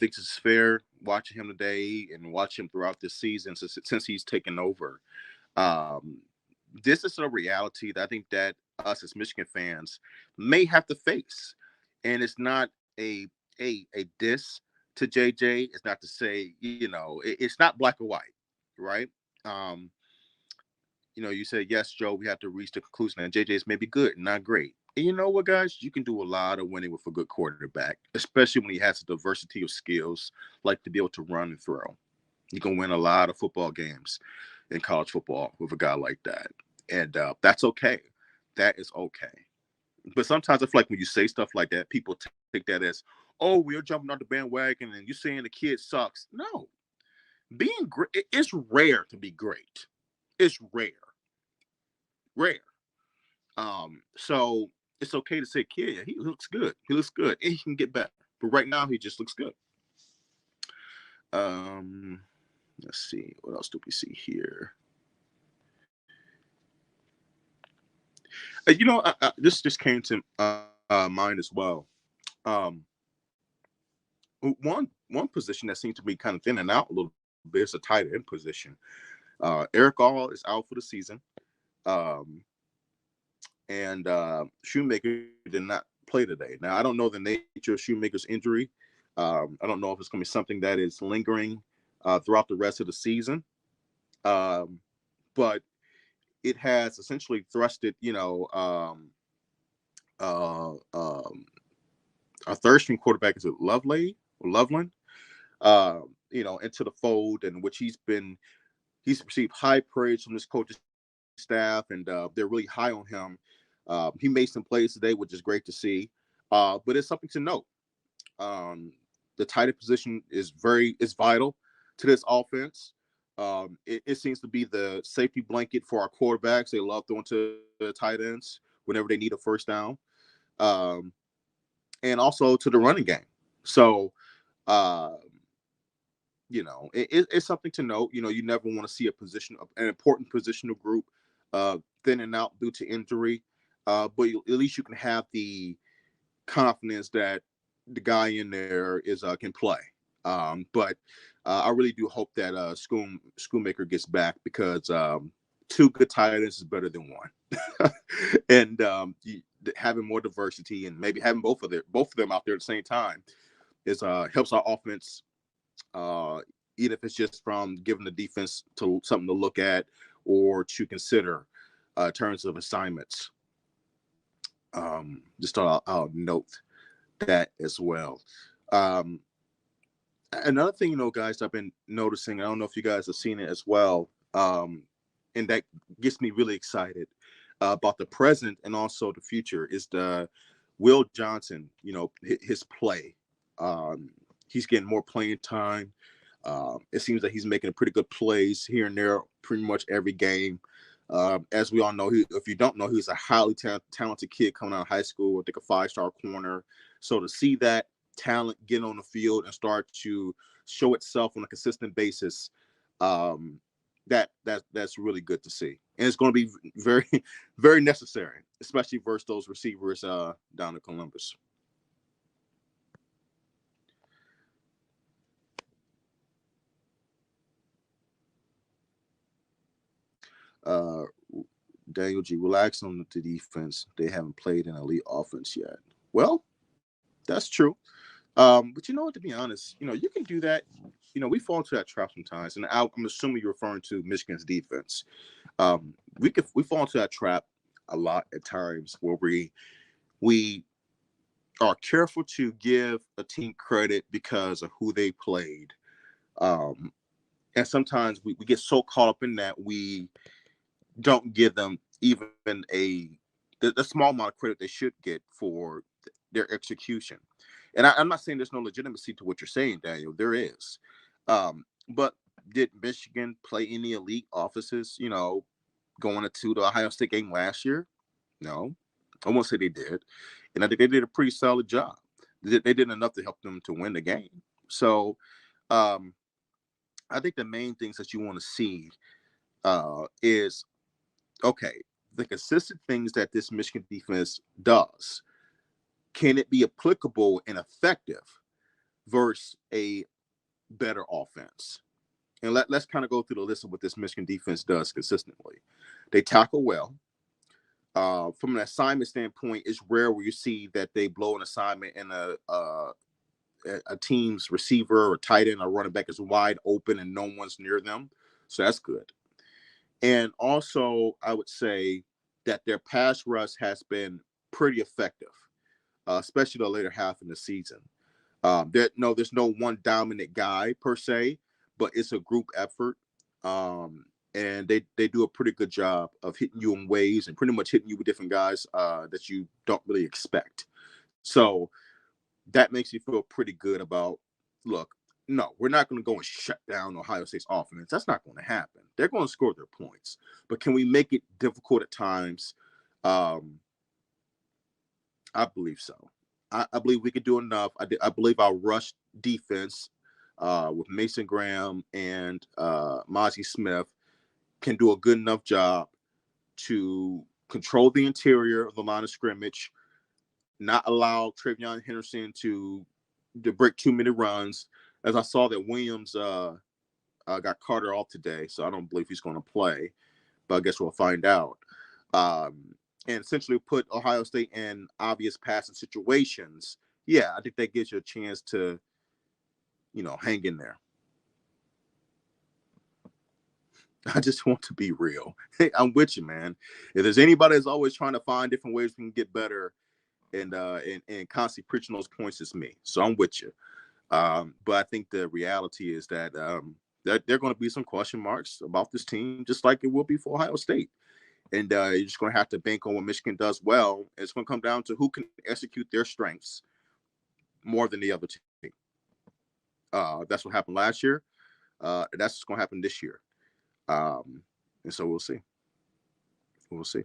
think this is fair watching him today and watch him throughout this season since he's taken over. Um, this is a reality that I think that us as Michigan fans may have to face, and it's not a a diss to JJ. It's not to say it's not black or white, right? Um, you said yes, Joe. We have to reach the conclusion that JJ is maybe good, not great. And you know what, guys? You can do a lot of winning with a good quarterback, especially when he has a diversity of skills, like to be able to run and throw. You can win a lot of football games in college football with a guy like that. And that's okay. That is okay. But sometimes I feel like when you say stuff like that, people take that as, oh, we're jumping on the bandwagon and you're saying the kid sucks. No, being great, it's rare to be great. It's rare, rare. So it's okay to say, kid, yeah, he looks good. He looks good, and he can get better. But right now, he just looks good. Um, let's see, what else do we see here? This just came to mind as well. Um, one position that seems to be kind of thinning out a little bit is a tight end position. Eric All is out for the season, um, and Shoemaker did not play today. Now I don't know the nature of Shoemaker's injury. I don't know if it's going to be something that is lingering throughout the rest of the season, um, but it has essentially thrusted, uh, um, our third string quarterback is it Loveland, into the fold, in which he's received high praise from this coaching staff, and they're really high on him. He made some plays today, which is great to see. But it's something to note. Um, the tight end position is vital to this offense. It seems to be the safety blanket for our quarterbacks. They love throwing to the tight ends whenever they need a first down, um, and also to the running game. So, uh, it's something to note. You never want to see an important positional group thinning out due to injury, but at least you can have the confidence that the guy in there is can play. But I really do hope that Schoonmaker gets back because two good tight ends is better than one, and having more diversity and maybe having both of them out there at the same time is helps our offense. Even if it's just from giving the defense to something to look at or to consider in terms of assignments. Just I'll note that as well. Um, Another thing, guys, I've been noticing, I don't know if you guys have seen it as well, and that gets me really excited about the present and also the future is the Will Johnson, his play. He's getting more playing time. It seems that he's making pretty good plays here and there pretty much every game. As we all know, if you don't know, he's a highly talented kid coming out of high school. I think a 5-star corner. So to see that talent get on the field and start to show itself on a consistent basis, that's really good to see, and it's going to be very, very necessary, especially versus those receivers down in Columbus. Uh, Daniel G. Relax on the defense. They haven't played an elite offense yet. Well, that's true. But to be honest, you can do that. We fall into that trap sometimes, and I'm assuming you're referring to Michigan's defense. We fall into that trap a lot at times where we are careful to give a team credit because of who they played, um, and sometimes we get so caught up in that we don't give them even the small amount of credit they should get for their execution. And I'm not saying there's no legitimacy to what you're saying, Daniel. There is. But did Michigan play any elite offices, going into the Ohio State game last year? No. I won't say they did. And I think they did a pretty solid job. They did enough to help them to win the game. So um, I think the main things that you want to see is, okay, the consistent things that this Michigan defense does, can it be applicable and effective versus a better offense. And let's kind of go through the list of what this Michigan defense does consistently. They tackle well. From an assignment standpoint, it's rare where you see that they blow an assignment and a team's receiver or tight end or running back is wide open and no one's near them. So that's good. And also, I would say that their pass rush has been pretty effective, especially the later half of the season. There's no one dominant guy per se, but it's a group effort. And they do a pretty good job of hitting you in ways and pretty much hitting you with different guys that you don't really expect. So that makes you feel pretty good about, look, no, we're not going to go and shut down Ohio State's offense. That's not going to happen. They're going to score their points. But can we make it difficult at times? I believe so. I believe we could do enough. I believe our rush defense with Mason Graham and Mozzie Smith can do a good enough job to control the interior of the line of scrimmage, not allow Travion Henderson to break too many runs. As I saw that Williams got Carter off today, so I don't believe he's going to play, but I guess we'll find out. And essentially put Ohio State in obvious passing situations. Yeah, I think that gives you a chance to, hang in there. I just want to be real. Hey, I'm with you, man. If there's anybody that's always trying to find different ways we can get better and constantly preaching those points, it's me. So I'm with you. But I think the reality is that there are going to be some question marks about this team, just like it will be for Ohio State. And you're just going to have to bank on what Michigan does well. It's going to come down to who can execute their strengths more than the other team. That's what happened last year. That's what's going to happen this year. And so we'll see. We'll see.